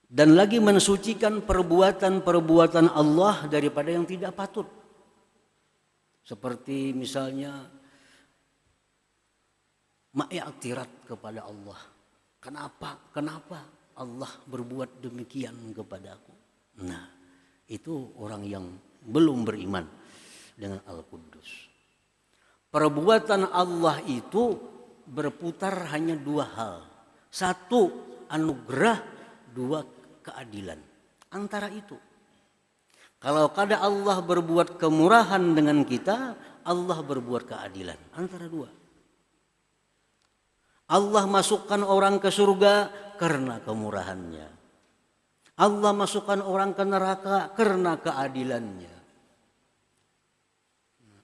dan lagi mensucikan perbuatan-perbuatan Allah daripada yang tidak patut. Seperti misalnya ma'iktirat kepada Allah. Kenapa Allah berbuat demikian kepadaku? Nah, itu orang yang belum beriman dengan Al-Quddus. Perbuatan Allah itu berputar hanya dua hal. Satu, anugerah. Dua, keadilan. Antara itu. Kalau kada Allah berbuat kemurahan dengan kita, Allah berbuat keadilan. Antara dua. Allah masukkan orang ke surga karena kemurahannya. Allah masukkan orang ke neraka karena keadilannya.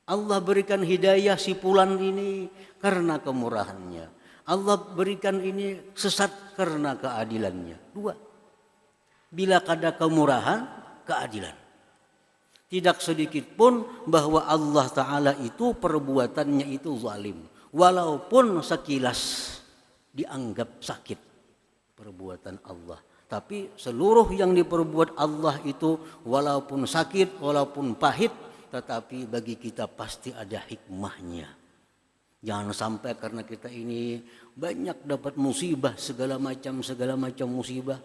Allah berikan hidayah si fulan ini karena kemurahannya. Allah berikan ini sesat karena keadilannya. Dua. Bila kada kemurahan, keadilan. Tidak sedikit pun bahwa Allah Ta'ala itu perbuatannya itu zalim. Walaupun sekilas dianggap sakit perbuatan Allah. Tapi seluruh yang diperbuat Allah itu walaupun sakit, walaupun pahit, tetapi bagi kita pasti ada hikmahnya. Jangan sampai karena kita ini banyak dapat musibah, segala macam musibah.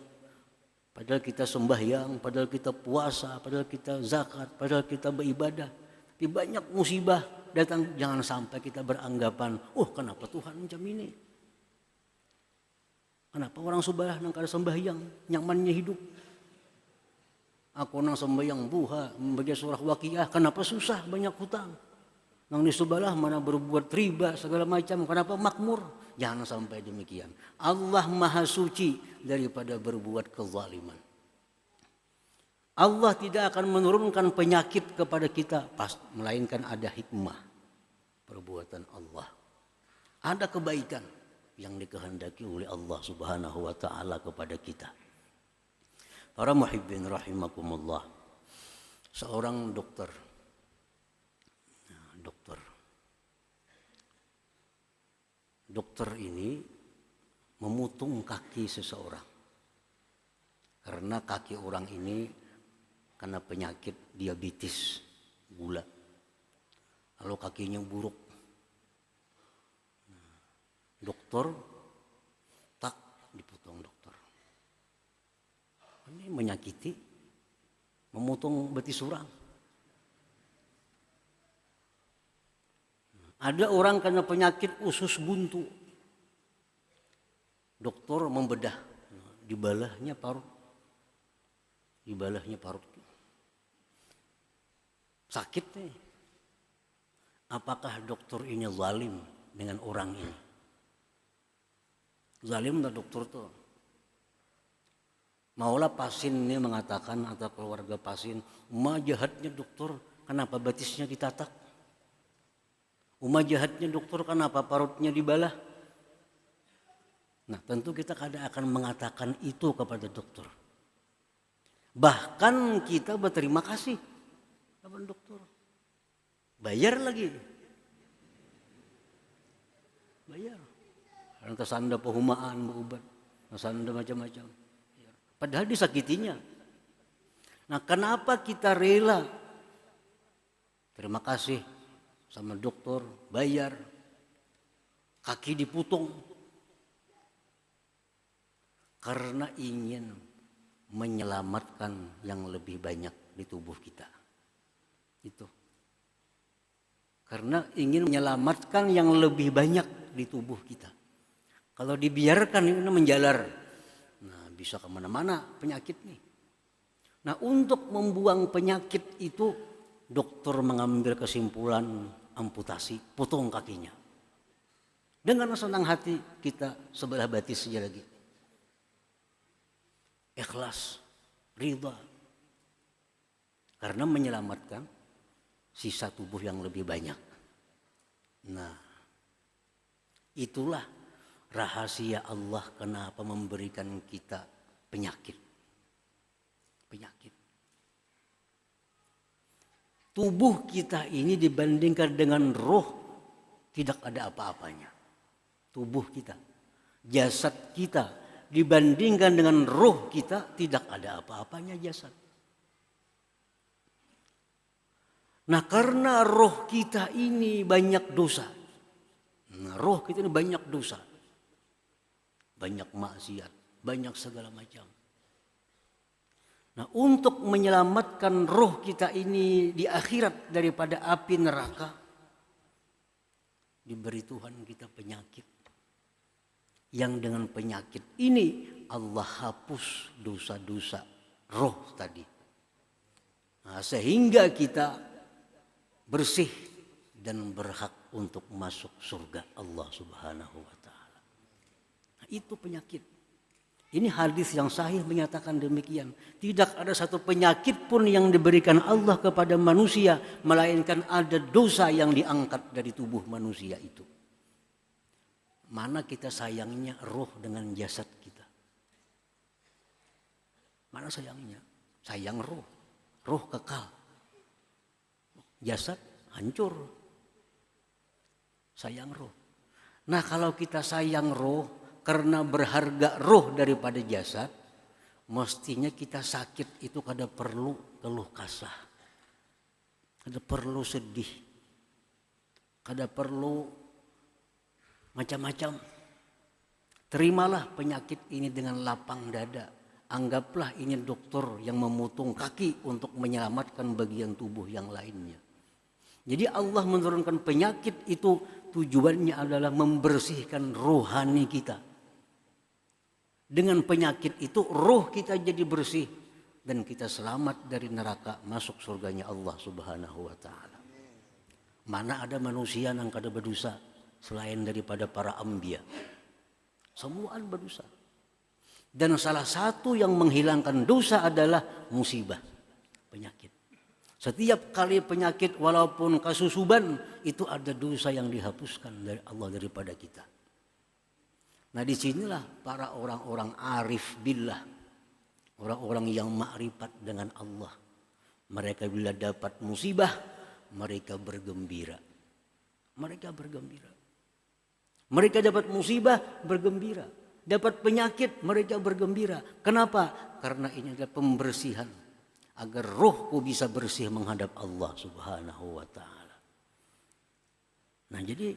Padahal kita sembahyang, padahal kita puasa, padahal kita zakat, padahal kita beribadah. Tapi banyak musibah datang, jangan sampai kita beranggapan, kenapa Tuhan macam ini? Kenapa orang sebelah nang kada sembahyang, nyamannya hidup? Aku nang sembahyang buha, membaca surah Waqiah, kenapa susah banyak hutang? Nang di sebelah mana berbuat riba segala macam, kenapa makmur? Jangan sampai demikian. Allah Maha Suci daripada berbuat kezaliman. Allah tidak akan menurunkan penyakit kepada kita, melainkan ada hikmah perbuatan Allah. Ada kebaikan yang dikehendaki oleh Allah Subhanahu wa taala kepada kita. Para muhibbin rahimakumullah. Seorang dokter ini memutung kaki seseorang. Karena kaki orang ini kena penyakit diabetes, gula. Lalu kakinya buruk. Dokter tak dipotong dokter. Ini menyakiti, memotong betis orang. Ada orang kena penyakit usus buntu. Dokter membedah, dibalahnya parut. Sakit nih. Apakah dokter ini zalim dengan orang ini? Zalim tak dokter tuh? Maulah pasien ini mengatakan atau keluarga pasien, jahatnya dokter, kenapa batisnya ditatak? Jahatnya dokter, kenapa parutnya dibalah? Nah, tentu kita kadang akan mengatakan itu kepada dokter. Bahkan kita berterima kasih kepada dokter. Bayar lagi. Bayar. Karena kesanda pehumaan, berobat. Kesanda macam-macam. Padahal disakitinya. Nah, kenapa kita rela? Terima kasih sama dokter, bayar. Kaki dipotong. Karena ingin menyelamatkan yang lebih banyak di tubuh kita. Itu. Karena ingin menyelamatkan yang lebih banyak di tubuh kita. Kalau dibiarkan ini menjalar, nah bisa kemana-mana penyakit nih. Nah, untuk membuang penyakit itu dokter mengambil kesimpulan amputasi, potong kakinya. Dengan senang hati kita sebelah batis saja lagi. Ikhlas, ridha. Karena menyelamatkan sisa tubuh yang lebih banyak. Nah, itulah rahasia Allah kenapa memberikan kita penyakit. Penyakit. Tubuh kita ini dibandingkan dengan roh tidak ada apa-apanya. Tubuh kita, jasad kita dibandingkan dengan roh kita tidak ada apa-apanya jasad. Nah, karena roh kita ini banyak dosa. Roh kita ini banyak dosa. Banyak maksiat, banyak segala macam. Nah, untuk menyelamatkan roh kita ini di akhirat daripada api neraka, diberi Tuhan kita penyakit. Yang dengan penyakit ini Allah hapus dosa-dosa roh tadi. Nah, sehingga kita bersih dan berhak untuk masuk surga Allah Subhanahu wa taala. Nah, itu penyakit. Ini hadis yang sahih menyatakan demikian. Tidak ada satu penyakit pun yang diberikan Allah kepada manusia, melainkan ada dosa yang diangkat dari tubuh manusia itu. Mana kita sayangnya roh dengan jasad kita? Mana sayangnya? Sayang roh. Roh kekal. Jasad hancur. Sayang roh. Nah, kalau kita sayang roh, karena berharga roh daripada jasad, mestinya kita sakit itu kada perlu keluh kasah, kada perlu sedih, kada perlu macam-macam. Terimalah penyakit ini dengan lapang dada. Anggaplah ini dokter yang memutung kaki untuk menyelamatkan bagian tubuh yang lainnya. Jadi Allah menurunkan penyakit itu tujuannya adalah membersihkan rohani kita. Dengan penyakit itu roh kita jadi bersih dan kita selamat dari neraka, masuk surganya Allah Subhanahu wa taala. Mana ada manusia yang kada berdosa selain daripada para anbiya. Semua berdosa. Dan salah satu yang menghilangkan dosa adalah musibah, penyakit. Setiap kali penyakit walaupun kasusuban itu ada dosa yang dihapuskan dari Allah daripada kita. Nah, disinilah para orang-orang arif billah, orang-orang yang makrifat dengan Allah. Mereka bila dapat musibah, mereka bergembira. Mereka bergembira. Mereka dapat musibah, bergembira. Dapat penyakit, mereka bergembira. Kenapa? Karena ini adalah pembersihan. Agar rohku bisa bersih menghadap Allah Subhanahu wa ta'ala. Nah, jadi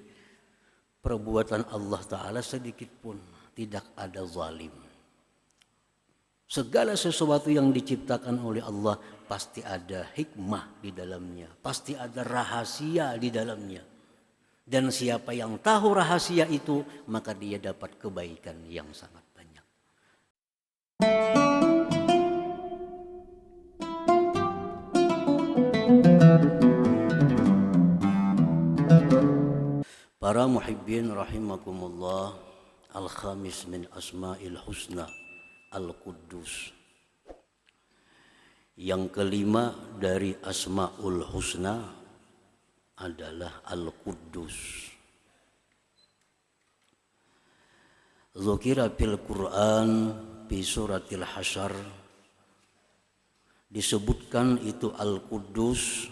perbuatan Allah Ta'ala sedikit pun tidak ada zalim. Segala sesuatu yang diciptakan oleh Allah pasti ada hikmah di dalamnya. Pasti ada rahasia di dalamnya. Dan siapa yang tahu rahasia itu, maka dia dapat kebaikan yang sangat banyak. Para muhibbin rahimakumullah, al-khamis min asma'il husna al-Quddus. Yang kelima dari asma'ul husna adalah al-Quddus. Dzukira fil Quran fi suratil Hasyr, disebutkan itu al-Quddus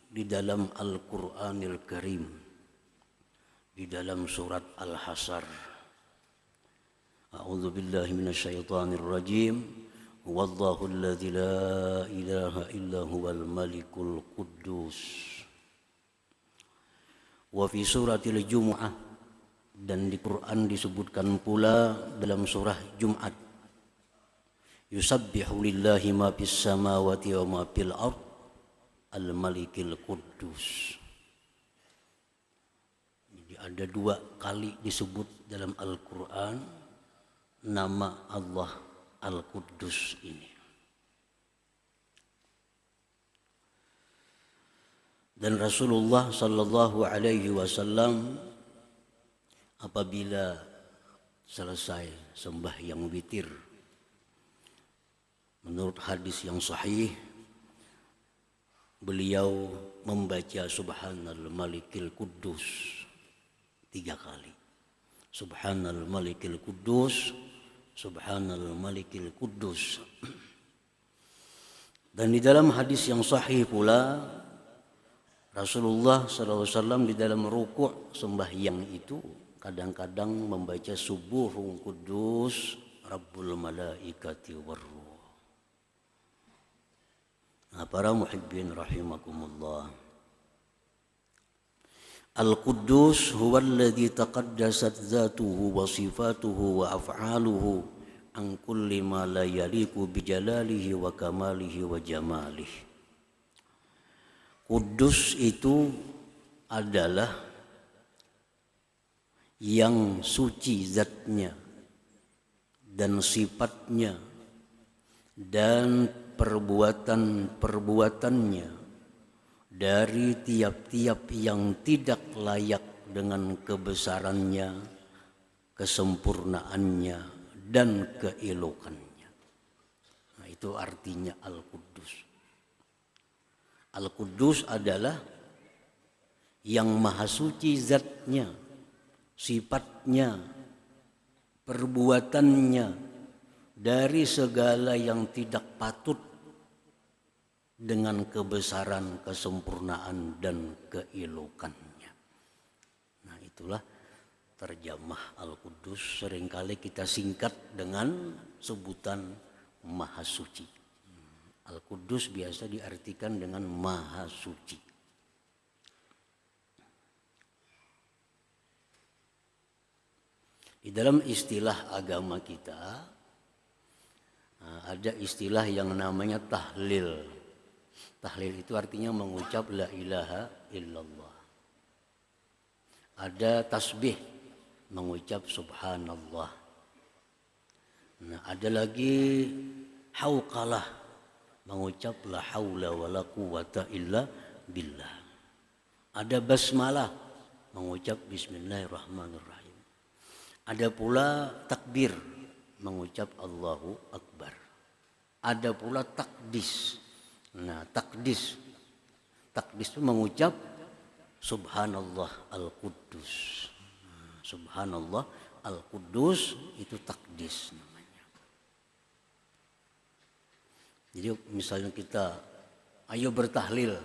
di dalam Al-Qur'anil Karim. Di dalam surat Al-Hasyr. A'udzu billahi minasyaitonir rajim. Wallahu alladzi la ilaha illa huwal malikul quddus. Wa fi suratil Jumu'ah, dan di Quran disebutkan pula dalam surah Jumat. Yusabbihu lillahi ma fis samawati wa ma fil ard al-malikil quddus. Ada 2 kali disebut dalam Al-Quran nama Allah Al-Quddus ini. Dan Rasulullah sallallahu alaihi wasallam apabila selesai sembahyang witir, menurut hadis yang sahih, beliau membaca Subhanal Malikil Quddus 3 kali. Subhanal Malikil Quddus, Subhanal Malikil Quddus. Dan di dalam hadis yang sahih pula, Rasulullah SAW di dalam rukuk sembahyang itu kadang-kadang membaca Subuhun Quddus Rabbul malaikati warruh. Nah, para muhibbin rahimakumullah. Al-Quddus huwa alladhi taqaddasat dhatuhu wa sifatuhu wa af'aluhu an kulli ma la yaliku bijalalihi wa kamalihi wa jamalihi. Kudus itu adalah yang suci zatnya dan sifatnya dan perbuatan-perbuatannya dari tiap-tiap yang tidak layak dengan kebesarannya, kesempurnaannya, dan keelokannya. Nah, itu artinya Al-Quddus. Al-Quddus adalah yang maha suci zatnya, sifatnya, perbuatannya dari segala yang tidak patut dengan kebesaran, kesempurnaan, dan keelokannya. Nah, itulah terjemah Al-Quddus. Seringkali kita singkat dengan sebutan maha suci. Al-Quddus biasa diartikan dengan maha suci. Di dalam istilah agama kita ada istilah yang namanya tahlil. Tahlil itu artinya mengucap la ilaha illallah. Ada tasbih, mengucap subhanallah. Nah, ada lagi hauqalah, mengucap la haula wala quwata illa billah. Ada basmalah, mengucap bismillahirrahmanirrahim. Ada pula takbir, mengucap Allahu Akbar. Ada pula takdis. Nah, takdis itu mengucap subhanallah al-Quddus. Subhanallah al-Quddus itu takdis namanya. Jadi misalnya kita ayo bertahlil,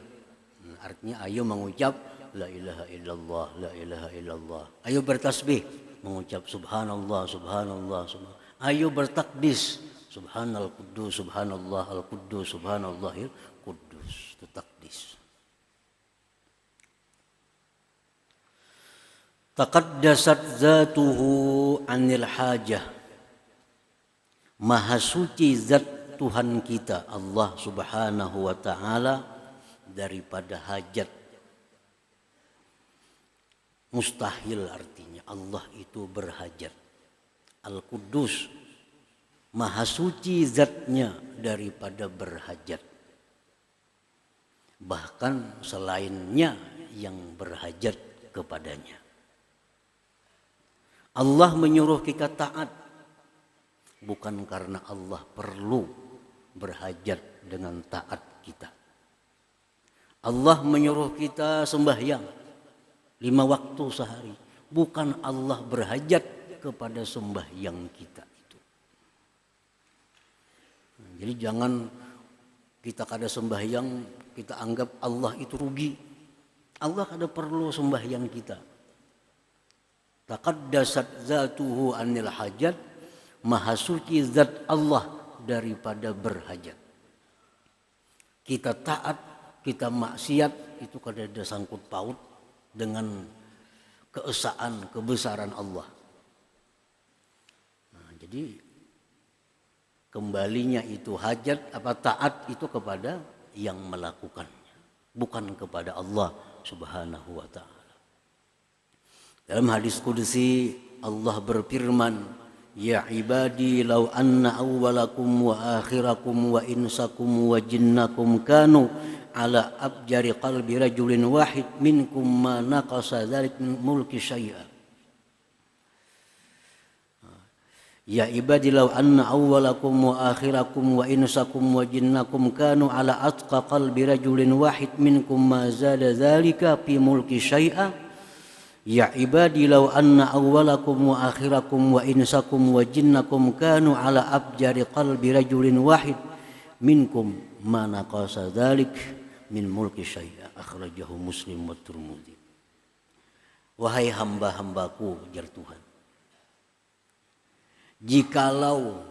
artinya ayo mengucap la ilaha illallah, la ilaha illallah. Ayo bertasbih, mengucap subhanallah, subhanallah, subhanallah. Ayo bertakdis, subhanal Quddus, subhanallah al-Quddus, subhanallahil Quddus. Itu takdis. Taqaddasat zatuhu anil hajah. Maha suci zat Tuhan kita Allah Subhanahu wa ta'ala daripada hajat. Mustahil artinya Allah itu berhajat. Al-Quddus maha suci zatnya daripada berhajat. Bahkan selainnya yang berhajat kepadanya. Allah menyuruh kita taat bukan karena Allah perlu berhajat dengan taat kita. Allah menyuruh kita sembahyang 5 waktu sehari, bukan Allah berhajat kepada sembahyang kita itu. Jadi jangan kita kada sembahyang kita anggap Allah itu rugi. Allah kada perlu sembahyang kita. Taqaddasat zatuhu anil hajat, maha suci zat Allah daripada berhajat. Kita taat, kita maksiat itu kada ada sangkut paut dengan keesaan, kebesaran Allah. Nah, jadi kembalinya itu hajat apa taat itu kepada yang melakukannya, bukan kepada Allah Subhanahu wa ta'ala. Dalam hadis qudsi Allah berfirman, ya ibadi law anna awwalakum wa akhirakum wa insakum wa jinnakum kanu ala abjari qalbi rajulin wahid minkum ma naqasa dzalik min mulki syai'a. Ya ibadi law anna awwalakum wa akhirakum wa insakum wa jinnakum kanu ala atqa qalbi rajulin wahid minkum ma zada dzalika fi mulki syai'a. Ya ibadi law anna awwalakum wa akhirakum wa insakum wa jinnakum kanu ala abjari qalbi rajulin wahid minkum ma naqasa dzalik min mulki syai'a. Akhrajahu Muslim wa Tirmidzi. Wahai hamba-hambaku, jar Tuhan, jikalau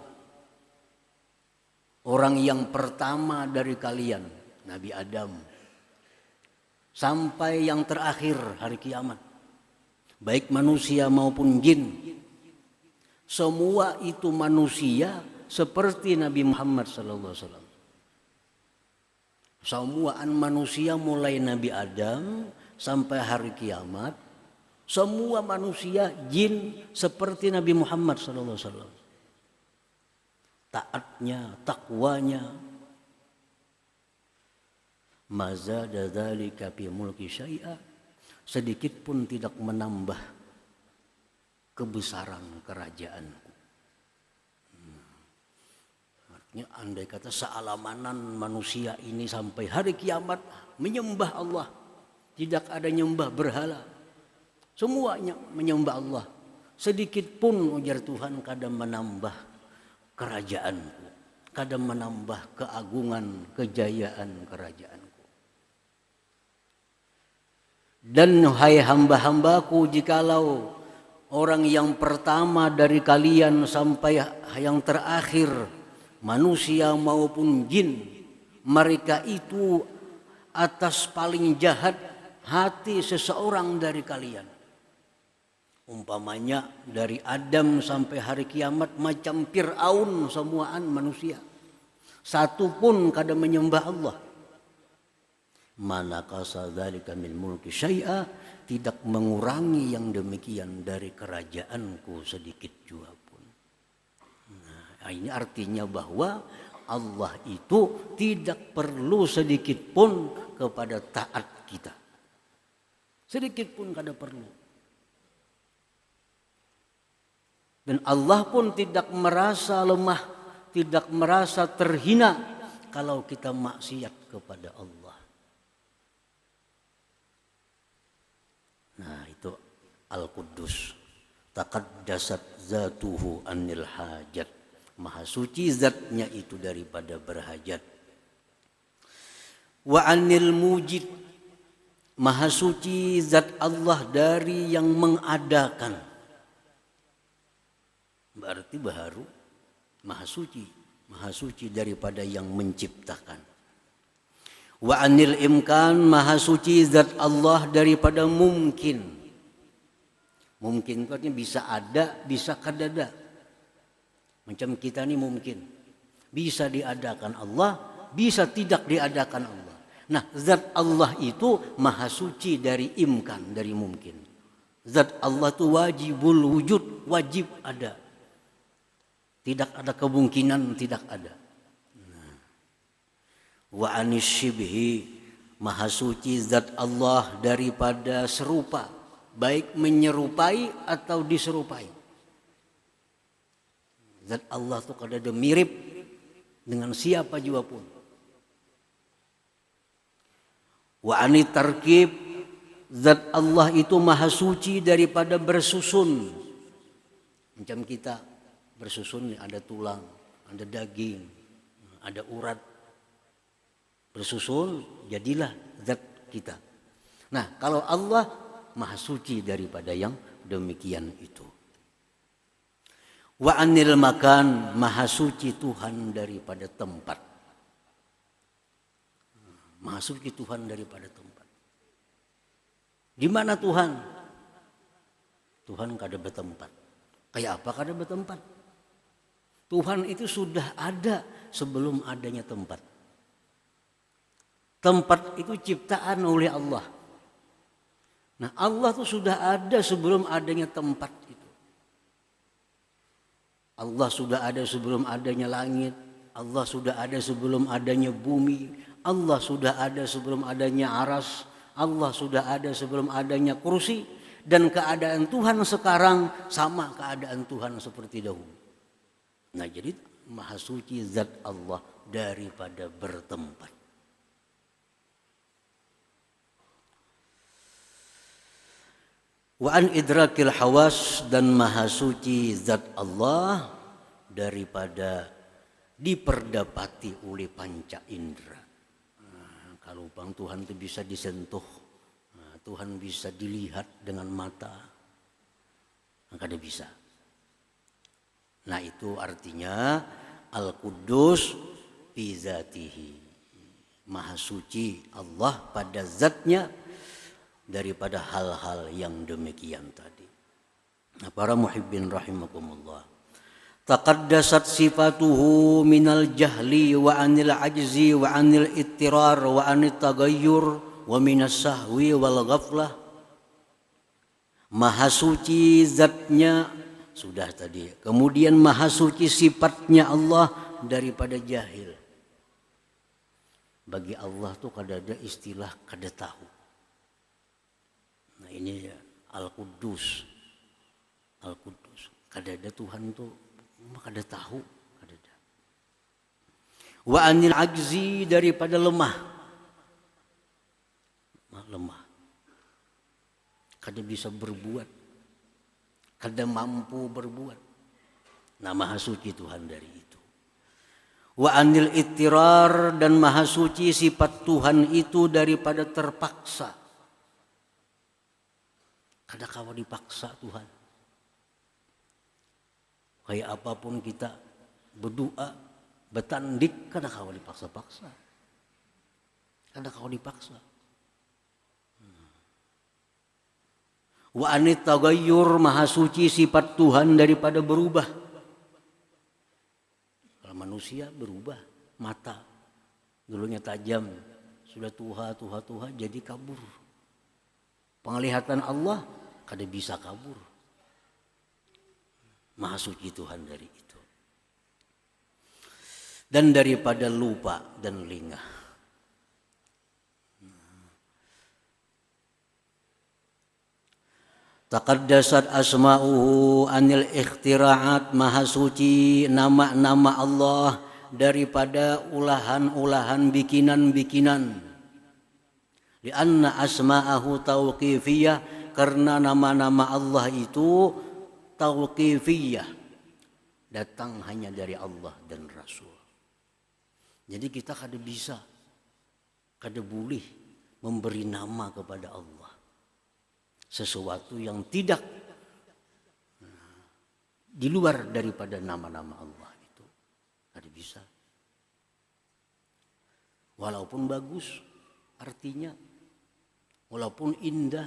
orang yang pertama dari kalian, Nabi Adam, sampai yang terakhir hari kiamat, baik manusia maupun jin, semua itu manusia seperti Nabi Muhammad SAW. Semuaan manusia mulai Nabi Adam sampai hari kiamat, semua manusia jin seperti Nabi Muhammad SAW. Taatnya, takwanya, mazada dzalika fi mulki syai'a, sedikit pun tidak menambah kebesaran kerajaanku. Artinya andai kata sealamanan manusia ini sampai hari kiamat menyembah Allah, tidak ada nyembah berhala, semuanya menyembah Allah, sedikit pun ujar Tuhan kadang menambah kerajaanku, kadang menambah keagungan, kejayaan kerajaanku. Dan hai hamba-hambaku, jikalau orang yang pertama dari kalian sampai yang terakhir, manusia maupun jin, mereka itu atas paling jahat hati seseorang dari kalian. Umpamanya dari Adam sampai hari kiamat macam Fir'aun semuaan manusia, satu pun kada menyembah Allah. Manakasa dzalika min mulki syai'a, tidak mengurangi yang demikian dari kerajaanku sedikit juga pun. Nah, ini artinya bahwa Allah itu tidak perlu sedikit pun kepada taat kita. Sedikit pun kada perlu. Dan Allah pun tidak merasa lemah, tidak merasa terhina kalau kita maksiat kepada Allah. Nah, itu Al-Quddus, taqaddasat zatuhu anil hajat, maha suci zatnya itu daripada berhajat. Wa anil mujid, maha suci zat Allah dari yang mengadakan. Berarti baharu maha suci daripada yang menciptakan. Wa anil imkan, maha suci zat Allah daripada mungkin. Mungkin itu artinya bisa ada, bisa kada ada. Macam kita ini mungkin bisa diadakan Allah, bisa tidak diadakan Allah. Nah, zat Allah itu maha suci dari imkan, dari mungkin. Zat Allah itu wajibul wujud, wajib ada. Tidak ada kemungkinan tidak ada. Wa anis syibhi, maha suci zat Allah daripada serupa, baik menyerupai atau diserupai. Zat Allah itu kada ada mirip dengan siapa juga pun. Wa anit tarkib, zat Allah itu maha suci daripada bersusun. Macam kita bersusun, ada tulang, ada daging, ada urat, bersusun jadilah zat kita. Nah, kalau Allah maha suci daripada yang demikian itu. Wa anil makan, maha suci Tuhan daripada tempat. Maha suci Tuhan daripada tempat. Di mana Tuhan? Tuhan kada bertempat. Kayak apa kada bertempat? Tuhan itu sudah ada sebelum adanya tempat. Tempat itu ciptaan oleh Allah. Nah, Allah itu sudah ada sebelum adanya tempat itu. Allah sudah ada sebelum adanya langit. Allah sudah ada sebelum adanya bumi. Allah sudah ada sebelum adanya aras. Allah sudah ada sebelum adanya kursi. Dan keadaan Tuhan sekarang sama keadaan Tuhan seperti dahulu. Nah, jadi maha suci zat Allah daripada bertempat. Wa an idrakil hawas, dan maha suci zat Allah daripada diperdapati oleh panca indera. Nah, kalau bang Tuhan itu bisa disentuh, nah, Tuhan bisa dilihat dengan mata, maka dia bisa. Nah itu artinya Al-Quddus fi zatihi, Maha suci Allah pada zatnya daripada hal-hal yang demikian tadi. Nah, para muhibbin rahimakumullah, taqaddasat sifatuhu minal jahli wa anil ajzi wa anil ittirar wa anit tagayyur wa minas sahwi wal ghaflah. Maha suci zatnya sudah tadi. Kemudian maha suci sifatnya Allah daripada jahil. Bagi Allah tuh kada ada istilah kada tahu. Nah ini Al-Quddus. Al-Quddus. Kada ada Tuhan tuh kada tahu, kada ada. Wa anil ajzi daripada lemah. Lemah. Kada bisa berbuat. Kada mampu berbuat. Nah maha suci Tuhan dari itu. Wa anil ittirar dan maha suci sifat Tuhan itu daripada terpaksa. Kada kawa dipaksa Tuhan. Kayak apapun kita berdoa, bertandik, kada kawa dipaksa-paksa. Kada kawa dipaksa. Wa anit tagayyur maha suci sifat Tuhan daripada berubah. Kalau manusia berubah, mata dulunya tajam, sudah tuha jadi kabur. Penglihatan Allah kada bisa kabur. Maha suci Tuhan dari itu. Dan daripada lupa dan lengah. Taqaddasat asma'uhu anil ikhtira'at, maha suci nama-nama Allah daripada ulahan-ulahan bikinan-bikinan. Lianna asma'ahu tauqifiyah, karena nama-nama Allah itu tauqifiyah, datang hanya dari Allah dan Rasul. Jadi kita kada bisa, kada boleh memberi nama kepada Allah sesuatu yang tidak di luar daripada nama-nama Allah itu. Kada bisa. Walaupun bagus artinya, walaupun indah,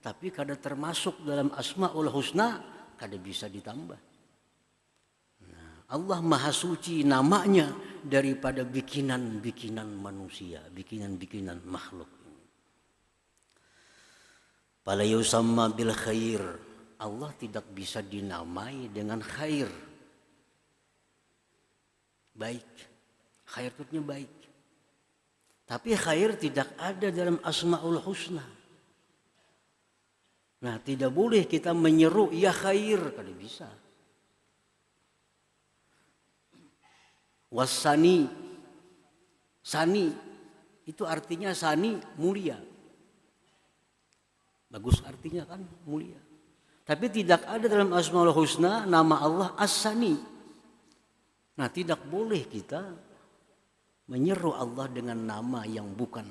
tapi kada termasuk dalam Asmaul Husna, kada bisa ditambah. Nah, Allah maha suci namanya daripada bikinan-bikinan manusia, bikinan-bikinan makhluk. Fala yusamma bil khair, Allah tidak bisa dinamai dengan khair. Baik, khair itu baik. Tapi khair tidak ada dalam Asmaul Husna. Nah, tidak boleh kita menyeru ya khair, kada bisa. Wasani, sani itu artinya sani mulia. Bagus artinya kan mulia. Tapi tidak ada dalam Asmaul Husna nama Allah As-Sani. Nah tidak boleh kita menyeru Allah dengan nama yang bukan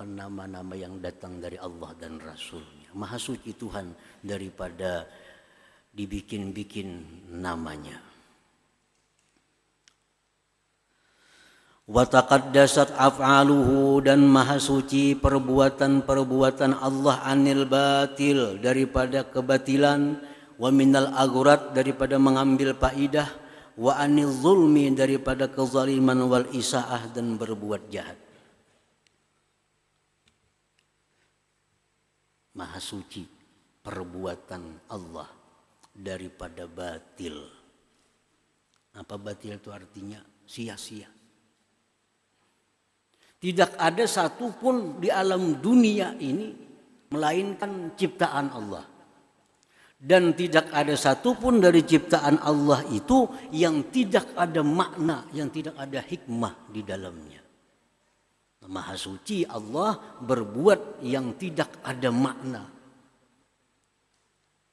nama-nama yang datang dari Allah dan Rasulnya. Maha suci Tuhan daripada dibikin-bikin namanya. Wa taqaddasat af'aluhu, dan maha suci perbuatan-perbuatan Allah anil batil, daripada kebatilan, wa minal aghurat, daripada mengambil faidah, wa anil zulmi, daripada kezaliman, wal isaah, dan berbuat jahat. Maha suci perbuatan Allah daripada batil. Apa batil itu artinya? Sia-sia. Tidak ada satupun di alam dunia ini melainkan ciptaan Allah. Dan tidak ada satupun dari ciptaan Allah itu yang tidak ada makna, yang tidak ada hikmah di dalamnya. Maha suci Allah berbuat yang tidak ada makna.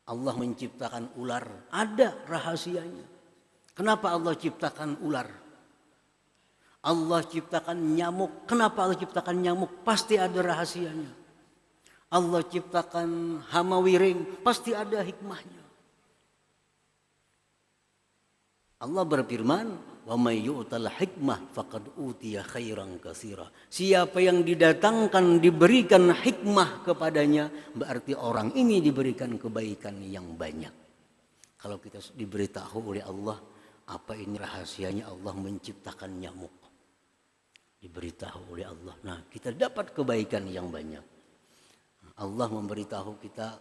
Allah menciptakan ular, ada rahasianya. Kenapa Allah ciptakan ular? Allah ciptakan nyamuk. Kenapa Allah ciptakan nyamuk? Pasti ada rahasianya. Allah ciptakan hama wiring. Pasti ada hikmahnya. Allah berfirman, "Wa may yu'tal hikmah faqad utiya khairan katsira." Siapa yang didatangkan diberikan hikmah kepadanya, berarti orang ini diberikan kebaikan yang banyak. Kalau kita diberitahu oleh Allah, apa ini rahasianya Allah menciptakan nyamuk? Diberitahu oleh Allah. Nah, kita dapat kebaikan yang banyak. Allah memberitahu kita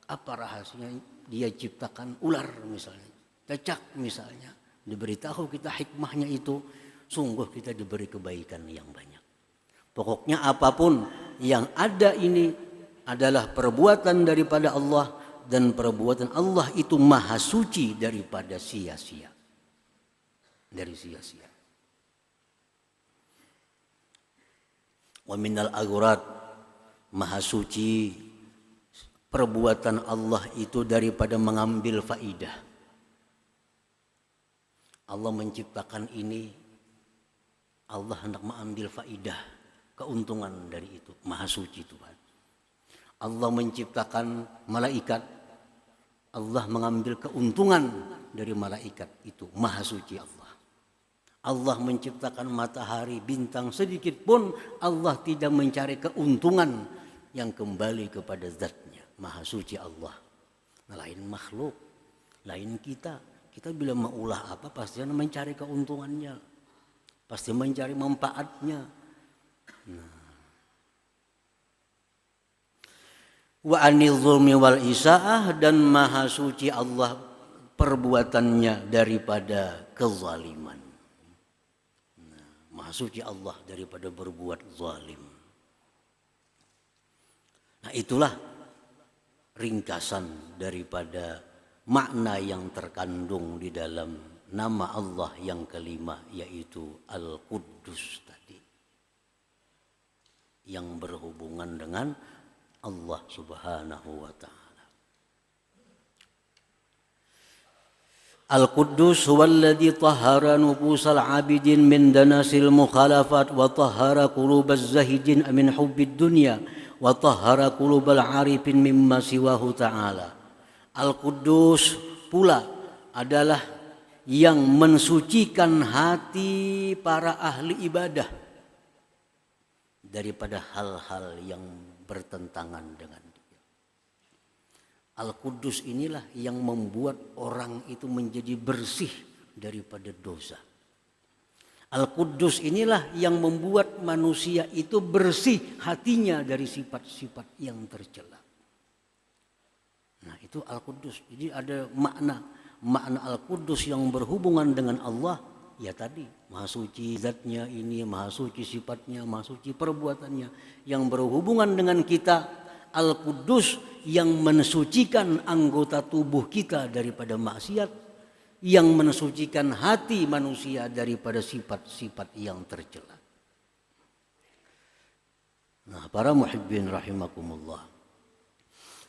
apa rahasianya, dia ciptakan ular misalnya, cacak misalnya. Diberitahu kita hikmahnya itu, sungguh kita diberi kebaikan yang banyak. Pokoknya apapun yang ada ini adalah perbuatan daripada Allah, dan perbuatan Allah itu maha suci daripada sia-sia. Dari sia-sia. Wa minal aghurat, maha suci perbuatan Allah itu daripada mengambil faidah. Allah menciptakan ini, Allah hendak mengambil faidah, keuntungan dari itu. Maha suci Tuhan. Allah menciptakan malaikat, Allah mengambil keuntungan dari malaikat itu. Maha suci Allah. Allah menciptakan matahari, bintang, sedikit pun Allah tidak mencari keuntungan yang kembali kepada zatnya. Maha suci Allah. Lain makhluk, lain kita. Kita bila maulah apa pasti mencari keuntungannya, pasti mencari manfaatnya. Wa anil zulmi wal isaah, dan maha suci Allah perbuatannya daripada kezaliman. Maha suci Allah daripada berbuat zalim. Nah, itulah ringkasan daripada makna yang terkandung di dalam nama Allah yang kelima, yaitu Al-Quddus tadi, yang berhubungan dengan Allah Subhanahu wa ta'ala. Al-Quddus huwallazi tahhara nufusal abidin min danasil mukhalafat wa tahhara qulubaz zahidin min hubbid dunya wa tahhara qulubal arifin mimma siwahu ta'ala. Al-Quddus pula adalah yang mensucikan hati para ahli ibadah daripada hal-hal yang bertentangan dengan dia. Al-Quddus inilah yang membuat orang itu menjadi bersih daripada dosa. Al-Quddus inilah yang membuat manusia itu bersih hatinya dari sifat-sifat yang tercela. Nah, itu Al-Quddus. Jadi ada makna Al-Quddus yang berhubungan dengan Allah, ya tadi maha suci zatnya ini, maha suci sifatnya, maha suci perbuatannya. Yang berhubungan dengan kita, Al-Quddus yang mensucikan anggota tubuh kita daripada maksiat, yang mensucikan hati manusia daripada sifat-sifat yang tercela. Nah, para muhibbin rahimakumullah.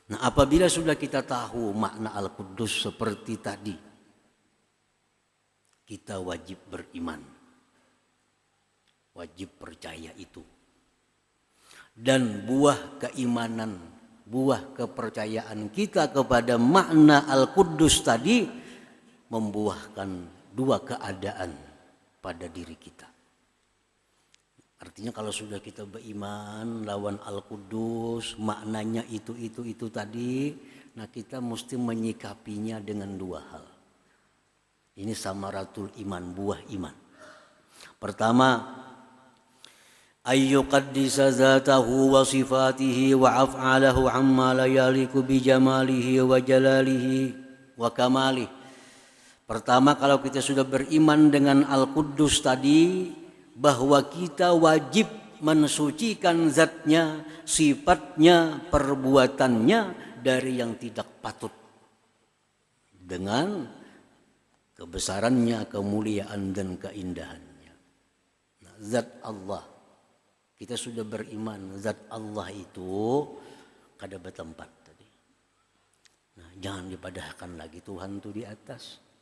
Nah, apabila sudah kita tahu makna Al-Quddus seperti tadi, kita wajib beriman, wajib percaya itu. Dan buah keimanan, buah kepercayaan kita kepada makna Al-Quddus tadi membuahkan dua keadaan pada diri kita. Artinya kalau sudah kita beriman lawan Al-Quddus, maknanya itu tadi, nah kita mesti menyikapinya dengan dua hal. Ini samaratul iman, buah iman. Pertama, ayyuqaddisa zatahu wa sifatihi wa af'alahu amma la yaliku bi jamalihi wa jalalihi wa kamalih. Pertama, kalau kita sudah beriman dengan Al-Quddus tadi, bahwa kita wajib mensucikan zatnya, sifatnya, perbuatannya dari yang tidak patut, dengan kebesarannya, kemuliaan dan keindahannya. Nah, zat Allah, kita sudah beriman zat Allah itu kada bertempat tadi. Nah, jangan dipadahkan lagi Tuhan itu di atas.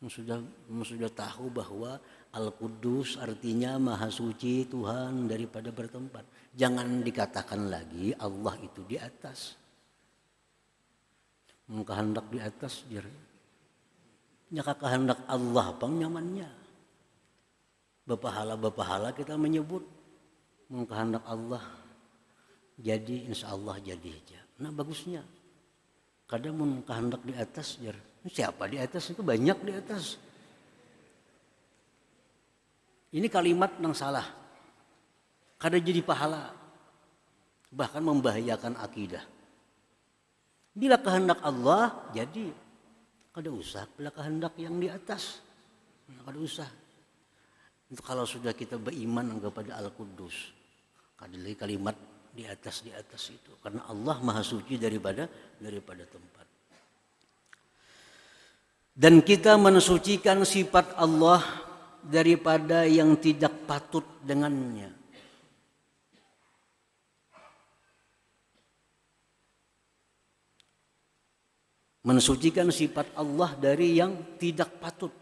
Sudah tahu bahwa Al-Quddus artinya maha suci Tuhan daripada bertempat. Jangan dikatakan lagi Allah itu di atas. Muka hendak di atas, Jaka kehendak Allah pang nyamannya. Bapahala kita menyebut mengkehendak Allah. Jadi insya Allah jadi aja. Nah bagusnya. Kadang mau kehendak di atas jar. Siapa di atas itu banyak di atas. Ini kalimat yang salah. Kadang jadi pahala. Bahkan membahayakan akidah. Bila kehendak Allah jadi. Kada usah bila kehendak yang di atas. Kada usah. Itu kalau sudah kita beriman kepada Al-Quddus. Kada lagi kalimat di atas itu. Karena Allah maha suci daripada tempat. Dan kita mensucikan sifat Allah daripada yang tidak patut dengannya. Mensucikan sifat Allah dari yang tidak patut.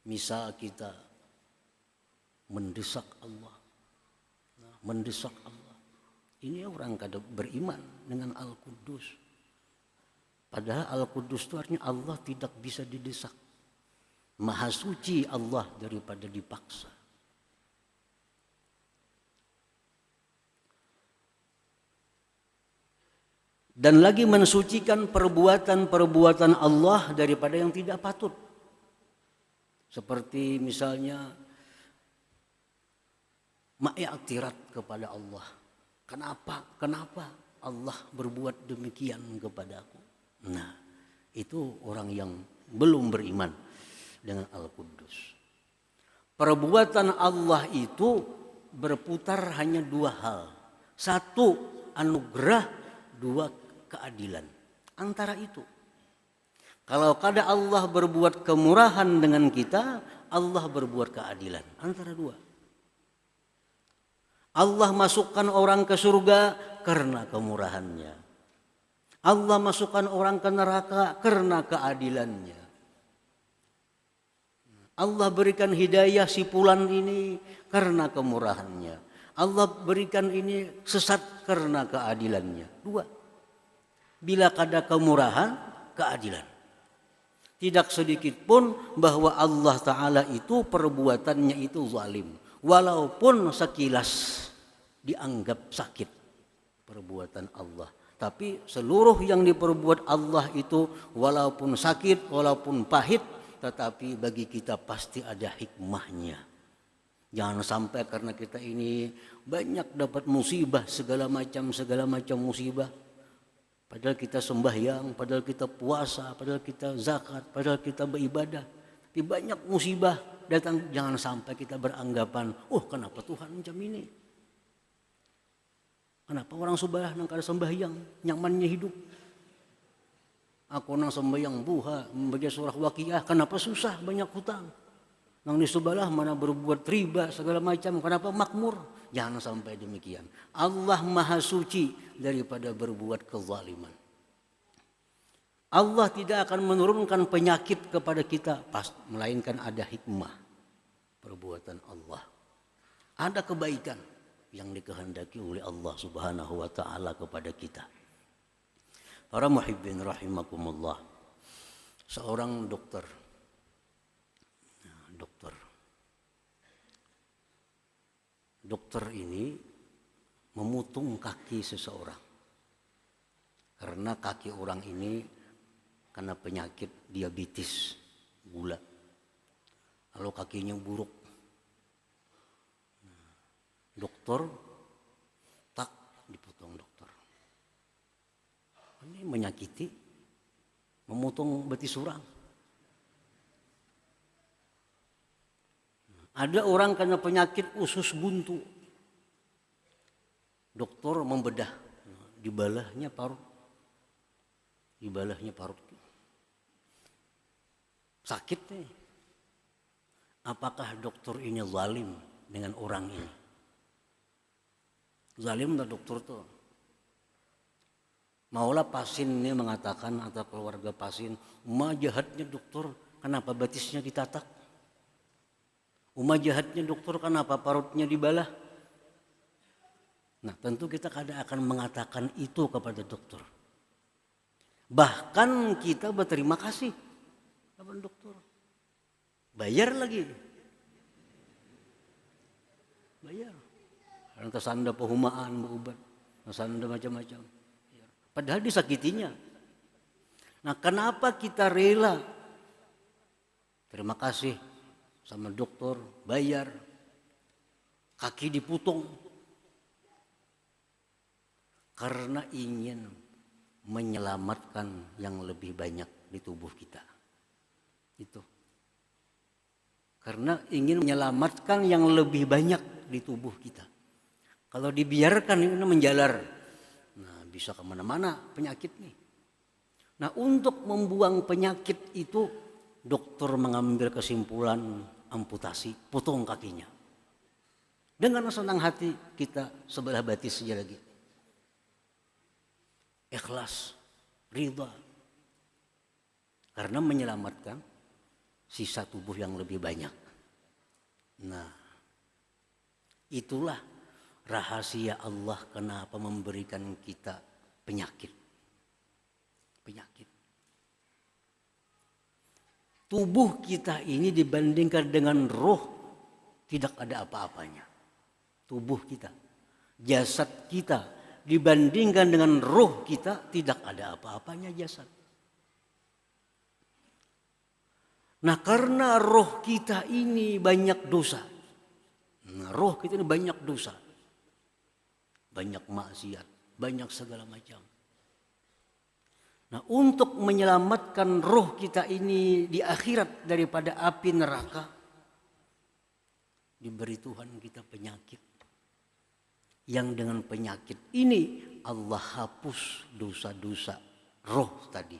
Misal kita mendesak Allah. Mendesak Allah. Ini orang kada beriman dengan Al-Quddus. Padahal Al-Quddus itu artinya Allah tidak bisa didesak. Maha suci Allah daripada dipaksa. Dan lagi mensucikan perbuatan Allah daripada yang tidak patut. Seperti misalnya ma'iktirat kepada Allah. Kenapa Allah berbuat demikian kepadaku? Nah, itu orang yang belum beriman dengan Al-Quddus. Perbuatan Allah itu berputar hanya dua hal. Satu, anugerah. Dua, keadilan. Antara itu. Kalau kada Allah berbuat kemurahan dengan kita, Allah berbuat keadilan. Antara dua. Allah masukkan orang ke surga karena kemurahannya. Allah masukkan orang ke neraka karena keadilannya. Allah berikan hidayah si fulan ini karena kemurahannya. Allah berikan ini sesat karena keadilannya. Dua. Bila kada kemurahan, keadilan. Tidak sedikit pun bahwa Allah Ta'ala itu perbuatannya itu zalim. Walaupun sekilas dianggap sakit perbuatan Allah. Tapi seluruh yang diperbuat Allah itu walaupun sakit, walaupun pahit, tetapi bagi kita pasti ada hikmahnya. Jangan sampai karena kita ini banyak dapat musibah, segala macam musibah. Padahal kita sembahyang, padahal kita puasa, padahal kita zakat, padahal kita beribadah. Tapi banyak musibah datang, jangan sampai kita beranggapan, kenapa Tuhan macam ini? Kenapa orang sebelah nang kada sembahyang, nyamannya hidup? Aku nang sembahyang buha, membaca surah Waqiah, kenapa susah banyak hutang? Nang di sebelah mana berbuat riba segala macam, kenapa makmur? Jangan sampai demikian. Allah maha suci daripada berbuat kezaliman. Allah tidak akan menurunkan penyakit kepada kita, melainkan ada hikmah perbuatan Allah. Ada kebaikan yang dikehendaki oleh Allah Subhanahu wa taala kepada kita. Para muhibbin rahimakumullah. Seorang dokter ini memutung kaki seseorang. Karena kaki orang ini kena penyakit diabetes, gula. Lalu kakinya buruk. Dokter tak dipotong dokter. Ini menyakiti, memotong betis orang. Ada orang kena penyakit usus buntu. Dokter membedah, dibalahnya parut. Sakit nih. Apakah dokter ini zalim dengan orang ini? Zalim tak dokter tuh. Maulah pasien ini mengatakan atau keluarga pasien, jahatnya dokter, kenapa batisnya ditatak? Jahatnya dokter, kenapa parutnya dibalah? Nah tentu kita kadang akan mengatakan itu kepada dokter. Bahkan kita berterima kasih kepada dokter. Bayar lagi. Bayar. Karena kesanda pehumaan, berobat. Kesanda macam-macam. Padahal disakitinya. Nah, kenapa kita rela? Terima kasih sama dokter, bayar. Kaki dipotong. Karena ingin menyelamatkan yang lebih banyak di tubuh kita. Itu. Karena ingin menyelamatkan yang lebih banyak di tubuh kita. Kalau dibiarkan ini menjalar, nah bisa kemana-mana penyakit nih. Nah, untuk membuang penyakit itu dokter mengambil kesimpulan amputasi, potong kakinya. Dengan senang hati kita sebelah batis saja lagi. Ikhlas, ridha. Karena menyelamatkan sisa tubuh yang lebih banyak. Nah, itulah rahasia Allah kenapa memberikan kita penyakit. Penyakit. Tubuh kita ini dibandingkan dengan roh tidak ada apa-apanya. Tubuh kita, jasad kita dibandingkan dengan roh kita tidak ada apa-apanya jasad. Nah, karena roh kita ini banyak dosa. Nah, roh kita ini banyak dosa. Banyak maksiat, banyak segala macam. Nah, untuk menyelamatkan roh kita ini di akhirat daripada api neraka, diberi Tuhan kita penyakit. Yang dengan penyakit ini Allah hapus dosa-dosa roh tadi.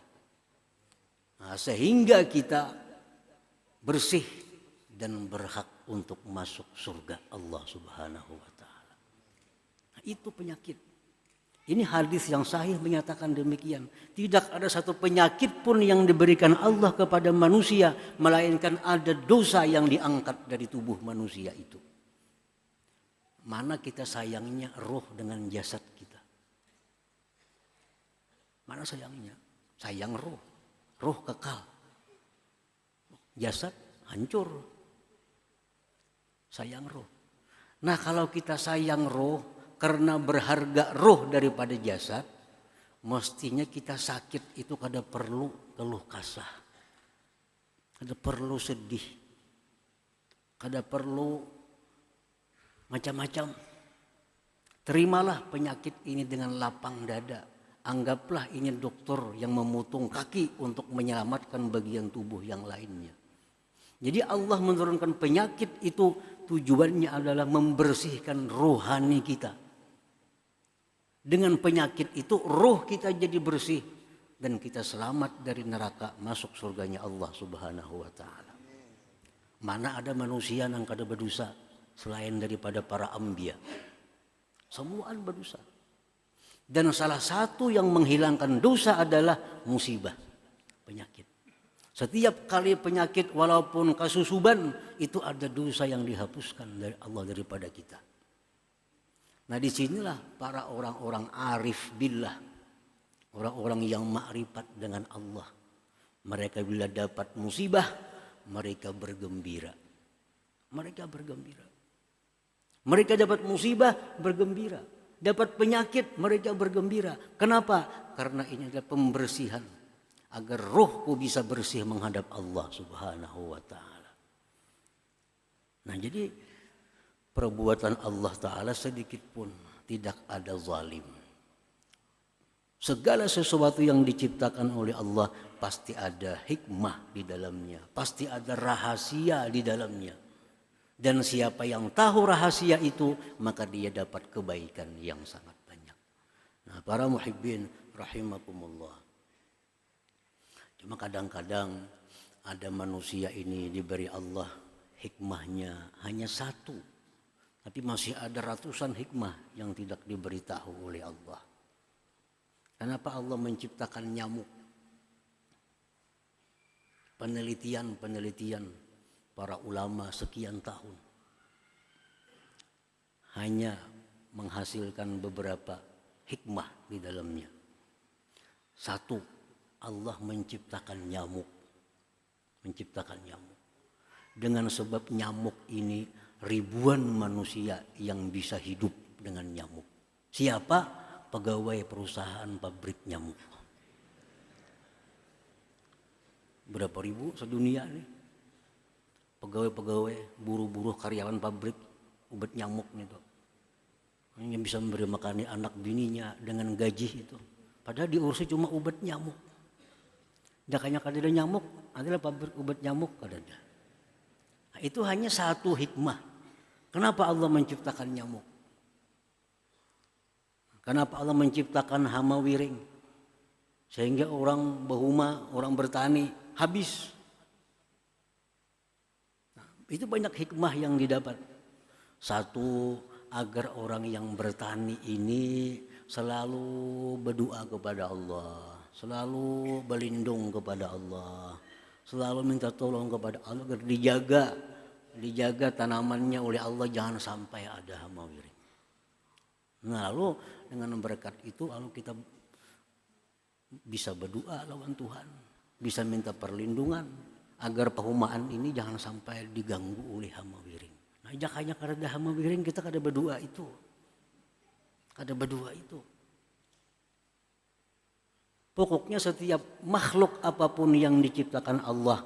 Nah, sehingga kita bersih dan berhak untuk masuk surga Allah Subhanahu wa Ta'ala. Nah, itu penyakit. Ini hadis yang sahih menyatakan demikian. Tidak ada satu penyakit pun yang diberikan Allah kepada manusia, melainkan ada dosa yang diangkat dari tubuh manusia itu. Mana kita sayangnya roh dengan jasad kita? Mana sayangnya? Sayang roh. Roh kekal. Jasad hancur. Sayang roh. Nah, kalau kita sayang roh karena berharga roh daripada jasad, mestinya kita sakit itu kada perlu keluh kasah. Kada perlu sedih. Kada perlu macam-macam. Terimalah penyakit ini dengan lapang dada. Anggaplah ini dokter yang memotong kaki untuk menyelamatkan bagian tubuh yang lainnya. Jadi Allah menurunkan penyakit itu tujuannya adalah membersihkan rohani kita. Dengan penyakit itu roh kita jadi bersih dan kita selamat dari neraka masuk surganya Allah Subhanahu wa Ta'ala. Mana ada manusia yang kada berdosa selain daripada para anbiya. Semua berdosa. Dan salah satu yang menghilangkan dosa adalah musibah, penyakit. Setiap kali penyakit walaupun kasusuban itu ada dosa yang dihapuskan dari Allah daripada kita. Nah, disinilah para orang-orang arif billah, orang-orang yang makrifat dengan Allah. Mereka bila dapat musibah, mereka bergembira. Mereka bergembira. Mereka dapat musibah, bergembira. Dapat penyakit, mereka bergembira. Kenapa? Karena ini adalah pembersihan. Agar rohku bisa bersih menghadap Allah Subhanahu wa Ta'ala. Nah, jadi perbuatan Allah Ta'ala sedikit pun tidak ada zalim. Segala sesuatu yang diciptakan oleh Allah pasti ada hikmah di dalamnya. Pasti ada rahasia di dalamnya. Dan siapa yang tahu rahasia itu, maka dia dapat kebaikan yang sangat banyak. Nah, para muhibbin rahimakumullah. Cuma kadang-kadang ada manusia ini diberi Allah hikmahnya hanya satu. Tapi masih ada ratusan hikmah yang tidak diberitahu oleh Allah. Kenapa Allah menciptakan nyamuk? Penelitian para ulama sekian tahun. Hanya menghasilkan beberapa hikmah di dalamnya. Satu, Allah menciptakan nyamuk. Menciptakan nyamuk. Dengan sebab nyamuk ini ribuan manusia yang bisa hidup dengan nyamuk. Siapa? Pegawai perusahaan pabrik nyamuk. Berapa ribu sedunia nih? Pegawai-pegawai, buruh-buruh, karyawan pabrik obat nyamuk itu. Hanya bisa memberi makan anak bininya dengan gaji itu. Padahal diurusi cuma obat nyamuk. Jakanya kada ada nyamuk, adalah pabrik obat nyamuk kada ada. Nah, itu hanya satu hikmah. Kenapa Allah menciptakan nyamuk? Kenapa Allah menciptakan hama wiring? Sehingga orang bahuma, orang bertani habis. Nah, itu banyak hikmah yang didapat. Satu, agar orang yang bertani ini selalu berdoa kepada Allah, selalu berlindung kepada Allah, selalu minta tolong kepada Allah agar dijaga tanamannya oleh Allah, jangan sampai ada hama wiring. Nah, lalu dengan berkat itu lalu kita bisa berdoa lawan Tuhan, bisa minta perlindungan agar perumahan ini jangan sampai diganggu oleh hama wiring. Nah, jakanya kada hama wiring kita kada berdoa itu. Kada berdoa itu. Pokoknya setiap makhluk apapun yang diciptakan Allah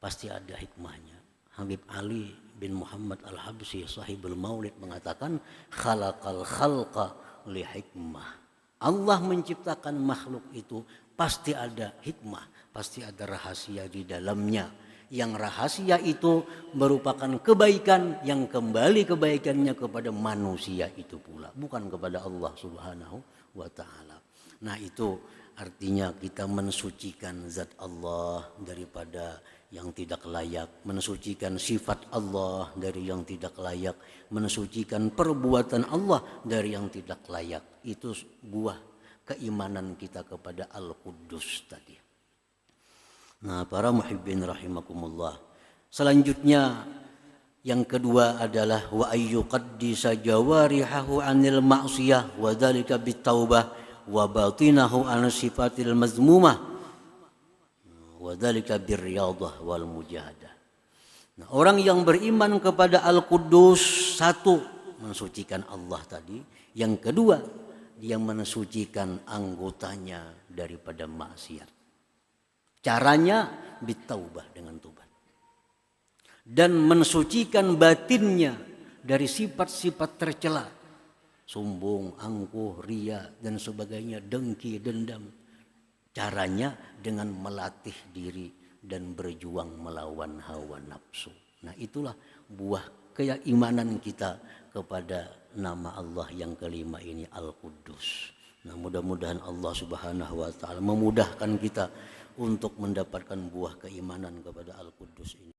pasti ada hikmahnya. Habib Ali bin Muhammad Al-Habsyi sahibul Maulid mengatakan khalaqal khalqa li hikmah. Allah menciptakan makhluk itu pasti ada hikmah, pasti ada rahasia di dalamnya. Yang rahasia itu merupakan kebaikan yang kembali kebaikannya kepada manusia itu pula, bukan kepada Allah Subhanahu wa taala. Nah, itu artinya kita mensucikan zat Allah daripada yang tidak layak, mensucikan sifat Allah dari yang tidak layak, mensucikan perbuatan Allah dari yang tidak layak. Itu buah keimanan kita kepada Al-Quddus tadi. Nah, para muhibbin rahimakumullah. Selanjutnya yang kedua adalah wa ayyuqaddisa jawarihahu 'anil ma'siyah wa dzalika bitaubah wa batinahu 'an sifatil mazmumah wa dzalika birriyadah wal mujahadah. Nah, orang yang beriman kepada Al-Quddus, satu, mensucikan Allah tadi. Yang kedua, dia mensucikan anggotanya daripada maksiat. Caranya bitaubah, dengan tobat. Dan mensucikan batinnya dari sifat-sifat tercela. Sombong, angkuh, ria dan sebagainya, dengki, dendam. Caranya dengan melatih diri dan berjuang melawan hawa nafsu. Nah, itulah buah keimanan kita kepada nama Allah yang kelima ini, Al-Quddus. Nah, mudah-mudahan Allah Subhanahu wa taala memudahkan kita untuk mendapatkan buah keimanan kepada Al-Quddus ini.